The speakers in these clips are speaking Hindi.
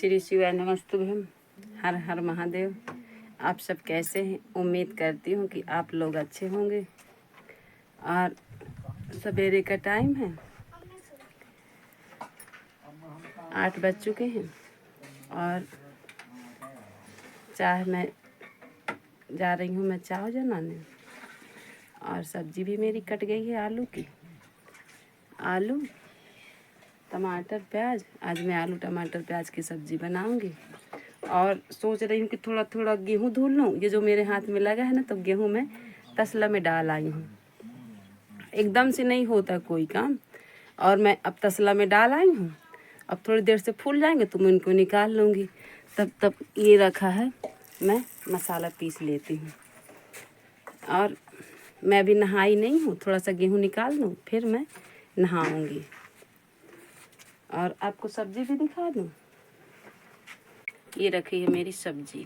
श्री शिवाय नमस्तुभ्यम। हर हर महादेव। आप सब कैसे हैं? उम्मीद करती हूँ कि आप लोग अच्छे होंगे। और सवेरे का टाइम है, 8 बज चुके हैं और चाय मैं जा रही हूँ चाय बनाने। और सब्जी भी मेरी कट गई है आलू की। आलू टमाटर प्याज, आज मैं आलू टमाटर प्याज की सब्ज़ी बनाऊंगी। और सोच रही हूँ कि थोड़ा थोड़ा गेहूँ धुल लूँ। ये जो मेरे हाथ में लगा है ना, तो गेहूँ मैं तसला में डाल आई हूँ। एकदम से नहीं होता कोई काम, और मैं अब तसला में डाल आई हूँ। अब थोड़ी देर से फूल जाएंगे तो मैं इनको निकाल लूँगी। तब ये रखा है, मैं मसाला पीस लेती हूँ। और मैं अभी नहाई नहीं हूँ, थोड़ा सा गेहूँ निकाल लूँ फिर मैं नहाऊँगी। और आपको सब्जी भी दिखा दूँ। ये रखी है मेरी सब्जी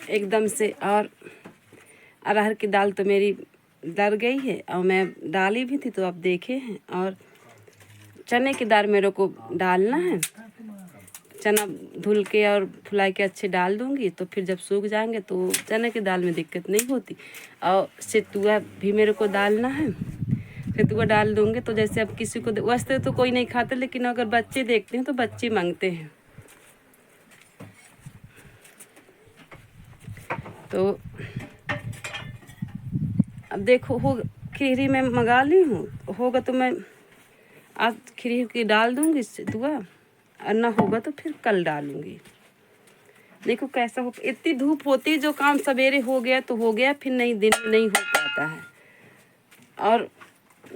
एकदम से। और अरहर की दाल तो मेरी डर गई है और मैं डाली भी थी, तो आप देखे हैं। और चने की दाल मेरे को डालना है। चना धुल के और फुला के अच्छे डाल दूंगी, तो फिर जब सूख जाएंगे तो चने की दाल में दिक्कत नहीं होती। और सतुआ भी मेरे को डालना है। सतुआ डाल दूंगे तो जैसे अब किसी को, वैसे तो कोई नहीं खाता, लेकिन अगर बच्चे देखते हैं तो बच्चे मांगते हैं। तो अब देखो, हो खीरी मैं मंगा ली हूँ, होगा तो मैं आज खीरी की डाल दूंगी सतुआ, और ना होगा तो फिर कल डालूंगी। देखो कैसा हो, इतनी धूप होती, जो काम सवेरे हो गया तो हो गया, फिर नहीं दिन में नहीं हो पाता है। और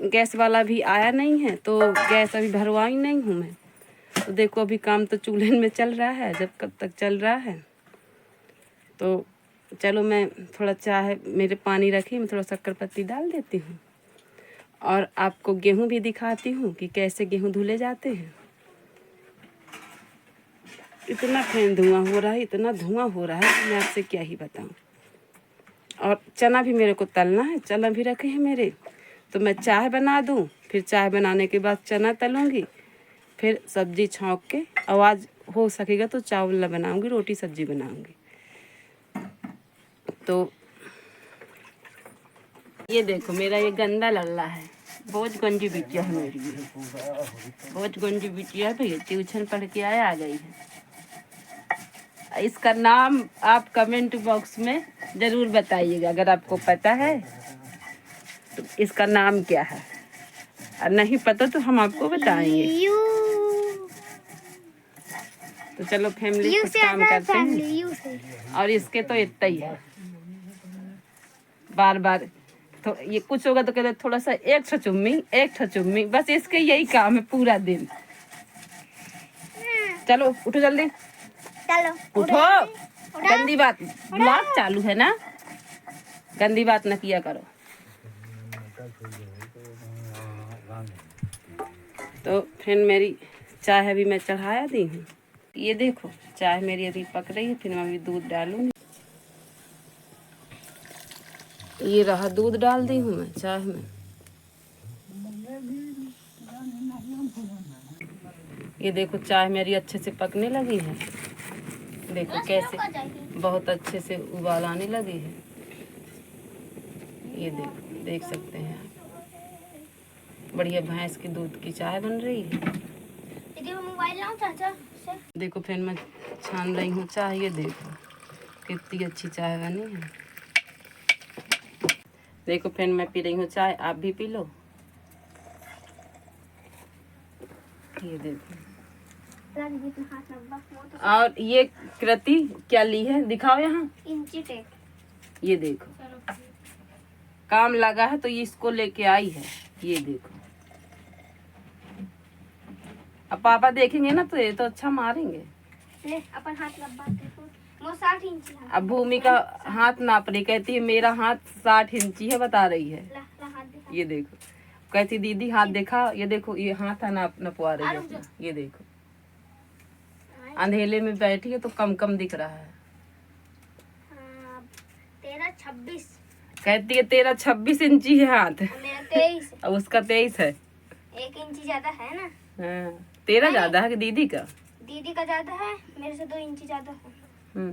गैस वाला भी आया नहीं है, तो गैस अभी भरवाई नहीं हूँ मैं। तो देखो अभी काम तो चूल्हे में चल रहा है, जब कब तक चल रहा है। तो चलो मैं थोड़ा चाय मेरे पानी रखी, मैं थोड़ा शक्कर पत्ती डाल देती हूँ। और आपको गेहूँ भी दिखाती हूँ कि कैसे गेहूँ धुले जाते हैं। इतना फैन धुआं हो रहा है, इतना धुआं हो रहा है कि मैं आपसे क्या ही बताऊँ। और चना भी मेरे को तलना है, चना भी रखे हैं मेरे। तो मैं चाय बना दूँ, फिर चाय बनाने के बाद चना तलूँगी, फिर सब्जी छौंक के, आवाज़ हो सकेगा तो चावल बनाऊँगी, रोटी सब्जी बनाऊँगी। तो ये देखो मेरा ये गंदा लल्ला है, बहुत गंजी बिटिया है मेरी, बहुत गंजी बिटिया है भैया। ट्यूशन पढ़ के आ गई है। इसका नाम आप कमेंट बॉक्स में ज़रूर बताइएगा, अगर आपको पता है तो इसका नाम क्या है, और नहीं पता तो हम आपको बताएंगे। तो चलो फैमिली कुछ काम करते हैं। और इसके तो इतना ही है, बार बार तो ये कुछ होगा तो कहते थोड़ा सा एक छचुम्मी, बस इसके यही काम है पूरा दिन। चलो उठो जल्दी, चलो उठो। गंदी बात, ब्लॉग चालू है ना, गंदी बात न किया करो। तो फिर मेरी चाय अभी मैं चढ़ाया दी हूँ। ये देखो चाय मेरी अभी पक रही है, फिर मैं अभी दूध डालूंगी। ये रहा दूध डाल दी हूँ मैं चाय में। ये देखो चाय मेरी अच्छे से पकने लगी है, देखो कैसे बहुत अच्छे से उबाल आने लगी है। ये देखो, देख सकते हैं आप, बढ़िया भैंस के दूध की चाय बन रही है। देखो फिर मैं छान रही हूँ चाय, ये देखो कितनी अच्छी चाय बनी है। देखो फिर मैं पी रही हूँ चाय, आप भी पी लो। ये देखो, और ये कृति क्या ली है, दिखाओ यहाँ। इंची टेप। ये देखो काम लगा है तो ये इसको लेके आई है। ये देखो, अब पापा देखेंगे ना तो ये तो अच्छा मारेंगे। ले अपन हाथ लंबा देखो, वो 60 इंची है। अब भूमि का हाथ नाप रही, कहती है मेरा हाथ 60 इंची है, बता रही है। हाथ दिखा। ये देखो, कहती दीदी हाथ दिखा। ये देखो ये हाथ नपवा रही है अपना। ये देखो अंधेले में बैठी है तो कम कम दिख रहा है। 13-26 कहती है तेरा 26 इंची है हाथ, मेरा 23 और उसका 23 है। 1 इंची ज्यादा है ना। हाँ, तेरा ज्यादा है कि दीदी का? दीदी का ज्यादा है, मेरे से 2 इंच ज्यादा है।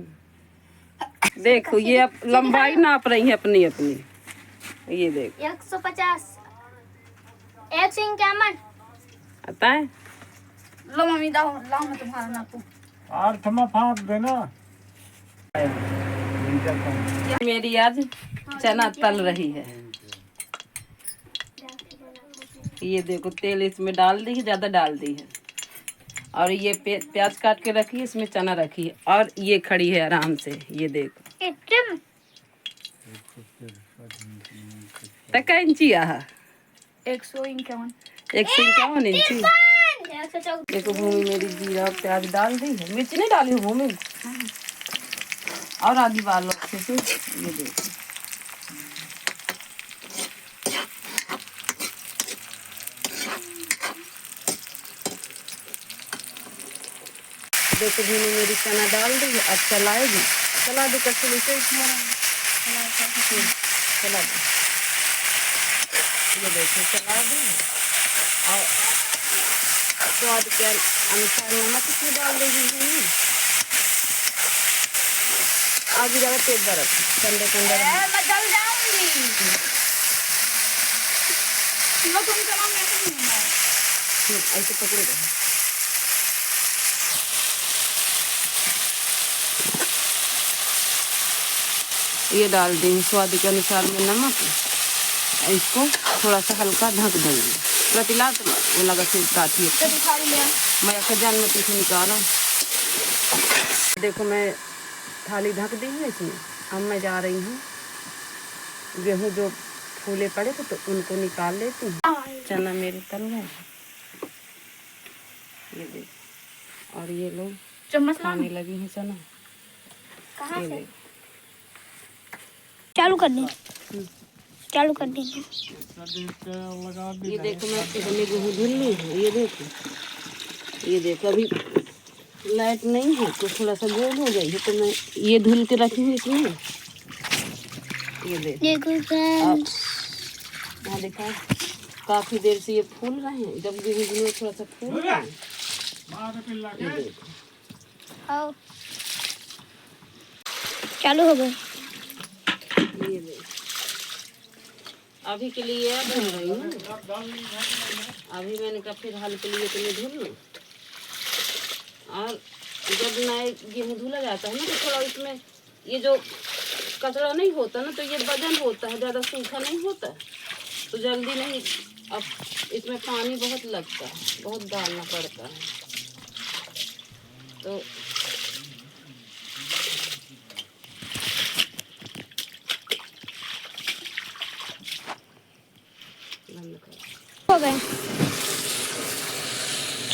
देखो ये अब लंबाई नाप रही है अपनी अपनी। ये देख 150 151। आता है। लो मम्मी दाओ, लाओ मैं तुम्हारा नापू। आठ में फाँक देना। मेरी आज चना तल रही है। ये देखो तेल इसमें डाल दी है, ज्यादा डाल दी है। और ये प्याज काट के रखी है, इसमें चना रखी है, और ये खड़ी है आराम से। ये देखो तक इंची आ 151 151 इंची। देखो भूमि मेरी जीरा और प्याज डाल दी है, मिर्च नहीं डाली भूमि। और आगे बाल अच्छे से। ये देखो देखो भूमि मेरी चना डाल दी है, अब चलाएगी। चला दो कचली से चला दो। ये देखो चला दी। और स्वाद के अनुसार नमक इसमें डाल देगी भूमि। आगे ज़्यादा तेज बरत ठंडे ठंडे मैं जल जाऊंगी। लो तुम चलाओ, मैं तो नहीं होगा। ऐसे पकड़े रहो। ये डाल देंगे स्वाद के अनुसार में नमक। इसको थोड़ा सा हल्का ढक देंगे। प्रतिला तो वो लगा फिर काटी मैं एक जान में पीछे निकाला। देखो मैं थाली ढक दी है इसमें। अब मैं जा रही हूँ, गेहूँ जो फूले पड़े थे तो उनको निकाल लेती हूँ। चना मेरे तल गए। ये देख, और ये लोग चम्मच खाने लगी है चना। कहाँ ये से? देख, चालू कर दें, चालू कर देंगे। ये देखो मैं कितने गेहूँ धुल ली है। ये देखो अभी लाइट नहीं है तो थोड़ा सा गोल हो गई है, तो मैं ये धुल के रखी हूँ इसमें। ये देखो अब हाँ देखा, काफी देर से ये फूल रहे हैं। जब गेहूँ में थोड़ा सा फूल रहे हैं। ये देखो आओ, चालू हो गए। ये देखो अभी के लिए अब धुल रही हूँ। अभी मैंने कहा फिर हाल के लिए तो मैं धुल लूँ। और जब नए गेहूँ धुला जाता है ना तो थोड़ा इसमें ये जो कचरा नहीं होता ना, तो ये वजन होता है, ज़्यादा सूखा नहीं होता तो जल्दी नहीं। अब इसमें पानी बहुत लगता है, बहुत डालना पड़ता है। तो बंद कर। हो गए,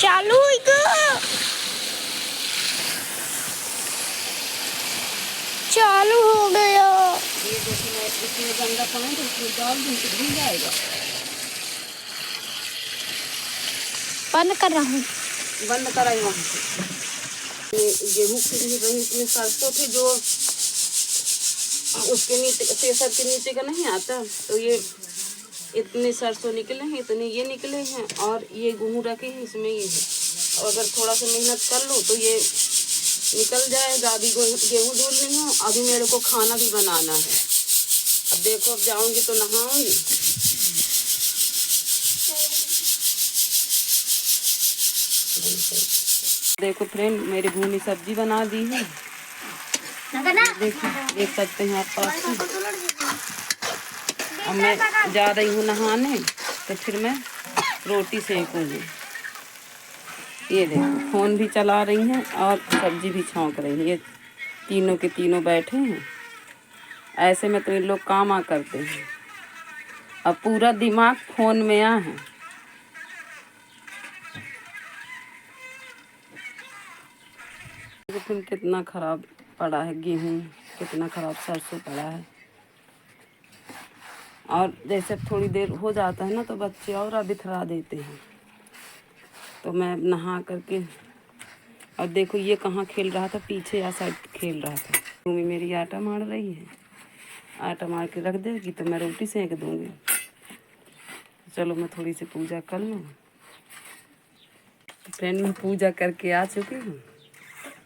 चालू हो गया, चालू हो गया। ये देखो मैं इसमें गंदा पानी तो इसमें डाल दूँ तो धुल जाएगा। बंद कर रहा हूँ। बंद कराई वहाँ से। गेहूँ की रही इसमें सरसों थी जो उसके नीचे तेसर के नीचे का नहीं आता, तो ये इतने सरसों निकले हैं, इतने ये निकले हैं, और ये गेहूँ रखे हैं इसमें ये है। और अगर थोड़ा सा मेहनत कर लो तो ये निकल जाएगा। अभी गेहूँ धुल रही हूँ, अभी मेरे को खाना भी बनाना है। अब देखो अब जाऊंगी तो नहाऊंगी। देखो फ्रेंड मेरी भूमि सब्जी बना दी है। देखो देख सकते हैं आप पास में। अब मैं जा रही हूँ नहाने, तो फिर मैं रोटी सेकूंगी। ये देखो फोन भी चला रही हैं और सब्जी भी छौंक रही है। ये तीनों के तीनों बैठे हैं। ऐसे में तो ये लोग काम आ करते हैं। अब पूरा दिमाग फोन में आ है। देखो कितना खराब पड़ा है गेहूँ, कितना खराब सरसों पड़ा है। और जैसे थोड़ी देर हो जाता है ना तो बच्चे और बिखरा देते हैं। तो मैं नहा करके, और देखो ये कहाँ खेल रहा था, पीछे या साइड खेल रहा था। मम्मी मेरी आटा मार रही है, आटा मार के रख देगी तो मैं रोटी सेक दूँगी। चलो मैं थोड़ी सी पूजा कर लूँ। फ्रेंड मैं पूजा करके आ चुकी हूँ,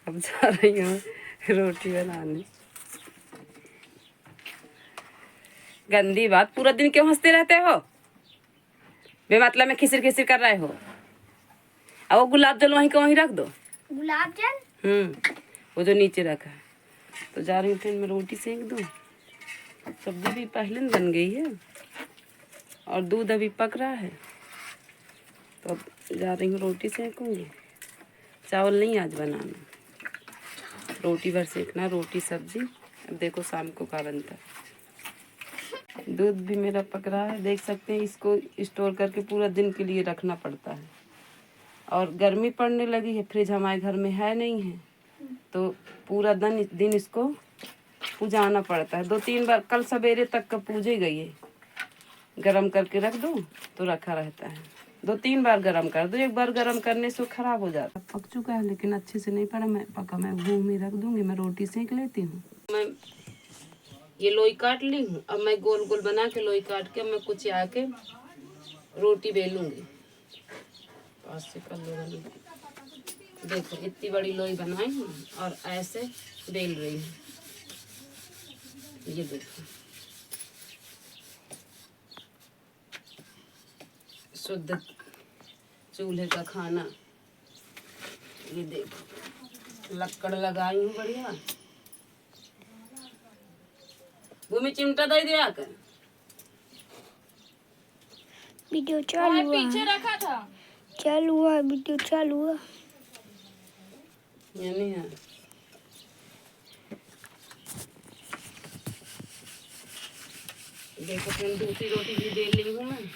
अब जा रही हूँ रोटी बनाने। गंदी बात, पूरा दिन क्यों हंसते रहते हो? बेमतलब में खिसिर खिसिर कर रहे हो। अब वो गुलाब जल वहीं का वहीं रख दो। गुलाब जल? वो जो नीचे रखा है। तो जा रही हूँ फ्रेंड मैं रोटी सेक दूँ। सब्जी भी पहले ही बन गई है और दूध अभी पक रहा है, तो अब जा रही हूँ रोटी सेकूँगी। चावल नहीं आज बनाना, रोटी भर सेकना, रोटी सब्जी। अब देखो शाम को क्या बनता है। दूध भी मेरा पक रहा है, देख सकते हैं। इसको स्टोर करके पूरा दिन के लिए रखना पड़ता है और गर्मी पड़ने लगी है, फ्रिज हमारे घर में है नहीं है, तो पूरा दिन इसको पूजाना पड़ता है। 2-3 बार कल सवेरे तक का पूजे गई है। गरम करके रख दो तो रखा रहता है, 2-3 बार गरम कर दो। एक बार गरम करने से खराब हो जाता है। पक चुका है लेकिन अच्छे से नहीं पका। मैं घूम में रख दूंगी, मैं रोटी सेक लेती हूँ। मैं ये लोई काट ली हूँ, अब मैं गोल गोल बना के लोई काट के मैं कुछ आके रोटी बेलूंगी। पास से कर लो, देखो इतनी बड़ी लोई बनाई हूँ और ऐसे बेल रही हूँ। ये देखो शुद्ध चूल्हे का खाना। ये देखो लक्कड़ लगाई हूँ बढ़िया। भूमि चिमटा दे दिया कर। वीडियो चालू हुआ, पीछे रखा था। चालू हुआ, वीडियो चालू हुआ। ये नहीं है। देखो फ्रेंड दूसरी रोटी भी बेल ली हूँ मैं।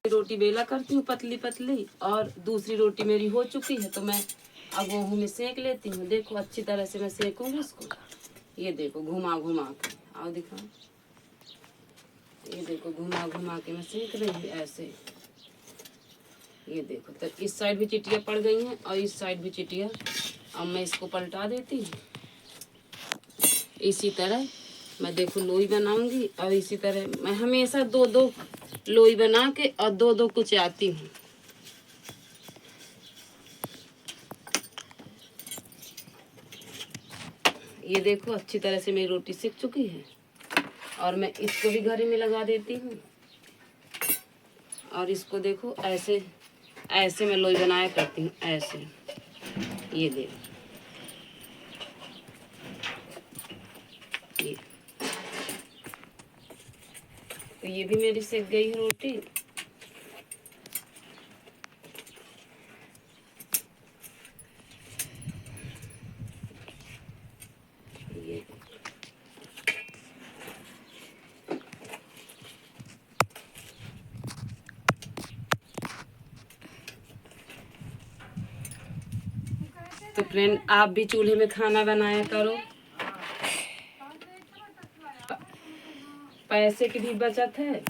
रोटी बेला करती हूँ पतली पतली, और दूसरी रोटी मेरी हो चुकी है तो मैं अब वो में सेक लेती हूँ। देखो अच्छी तरह से मैं सेकूंगी इसको। ये देखो घुमा घुमा के, आओ दिखाओ। ये देखो घुमा घुमा के मैं सेक रही हूँ ऐसे। ये देखो तो इस साइड भी चिटिया पड़ गई हैं और इस साइड भी चिटिया। अब मैं इसको पलटा देती हूँ। इसी तरह मैं देखो लोई बनाऊंगी और इसी तरह मैं हमेशा 2-2 लोई बना के और 2-2 कुचाती हूँ। ये देखो अच्छी तरह से मेरी रोटी सिक चुकी है और मैं इसको भी घड़ी में लगा देती हूँ। और इसको देखो ऐसे ऐसे मैं लोई बनाया करती हूँ ऐसे। ये देखो ये, तो ये भी मेरी सिक गई है रोटी। ये तो फ्रेंड आप भी चूल्हे में खाना बनाया करो, पैसे की भी बचत है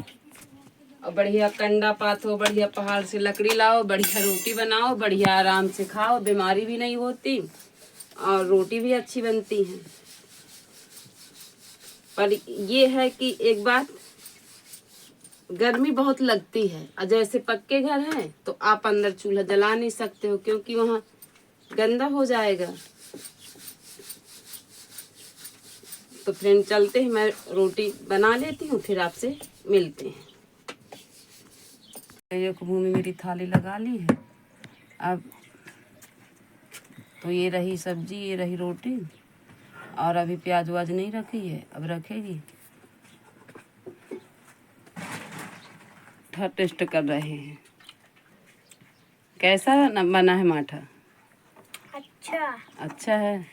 और बढ़िया कंडा पाथो, बढ़िया पहाड़ से लकड़ी लाओ, बढ़िया रोटी बनाओ, बढ़िया आराम से खाओ, बीमारी भी नहीं होती और रोटी भी अच्छी बनती है। पर ये है कि एक बात, गर्मी बहुत लगती है और जैसे पक्के घर हैं तो आप अंदर चूल्हा जला नहीं सकते हो क्योंकि वहाँ गंदा हो जाएगा। तो फ्रेंड चलते हैं, मैं रोटी बना लेती हूँ फिर आपसे मिलते हैं। एक भूमि मेरी थाली लगा ली है। अब तो ये रही सब्जी, ये रही रोटी और अभी प्याज व्याज नहीं रखी है, अब रखेगी। टेस्ट कर रहे हैं कैसा बना है माठा। अच्छा अच्छा है।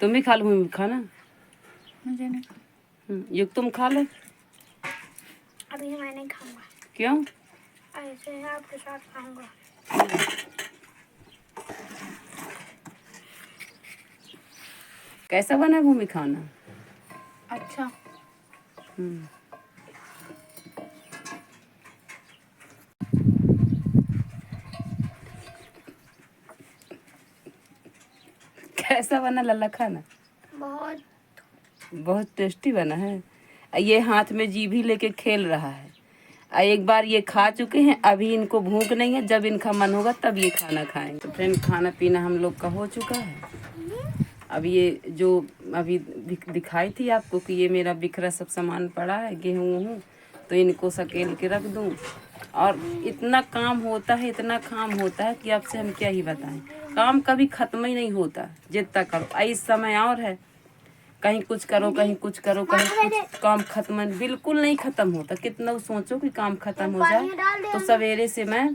तुम भी खा लो खाना। मुझे नहीं, युग तुम खा लो। अभी मैं नहीं खाऊंगा। क्यों? ऐसे ही आपके साथ खाऊंगा। कैसा बना भूमि खाना? अच्छा। कैसा बना लल्ला खाना? बहुत बहुत टेस्टी बना है। ये हाथ में जीभी लेके खेल रहा है। एक बार ये खा चुके हैं, अभी इनको भूख नहीं है, जब इनका मन होगा तब ये खाना खाएंगे। तो फ्रेंड खाना पीना हम लोग का हो चुका है। अब ये जो अभी दिखाई थी आपको कि ये मेरा बिखरा सब सामान पड़ा है, गेहूँ वूहूँ, तो इनको सकेल के रख दूँ। और इतना काम होता है, इतना काम होता है कि आपसे हम क्या ही बताएं। काम कभी ख़त्म ही नहीं होता जितना करो। इस समय और है, कहीं कुछ करो, कहीं कुछ करो, कहीं कुछ, काम खत्म बिल्कुल नहीं ख़त्म होता। कितना सोचो कि काम ख़त्म हो जाए। तो सवेरे से मैं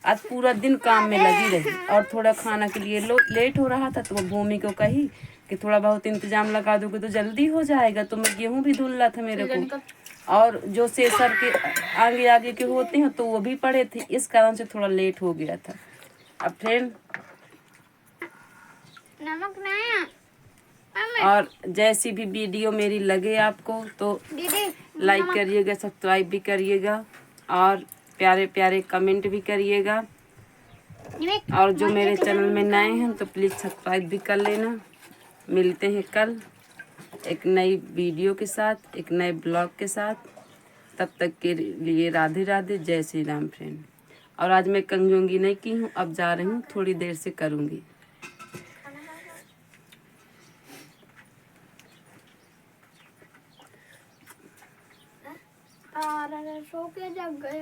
आज पूरा दिन काम में लगी रही, और थोड़ा खाना के लिए लेट हो रहा था, तो वो भूमि को कही कि थोड़ा बहुत इंतजाम लगा दोगे तो जल्दी हो जाएगा। तो मैं गेहूँ भी धुलना था मेरे को, और जो सेसर के आगे आगे के होते हैं तो वो भी पड़े थे, इस कारण से थोड़ा लेट हो गया था। अब फ्रेंड नमक नहीं। और जैसी भी वीडियो मेरी लगे आपको तो लाइक करिएगा, सब्सक्राइब भी करिएगा, और प्यारे प्यारे कमेंट भी करिएगा। और जो मेरे चैनल में नए हैं तो प्लीज़ सब्सक्राइब भी कर लेना। मिलते हैं कल एक नई वीडियो के साथ, एक नए ब्लॉग के साथ। तब तक के लिए राधे राधे, जय श्री राम फ्रेंड। और आज मैं कंघी नहीं की हूँ, अब जा रही हूँ, थोड़ी देर से करूँगी। और सो के जग गए।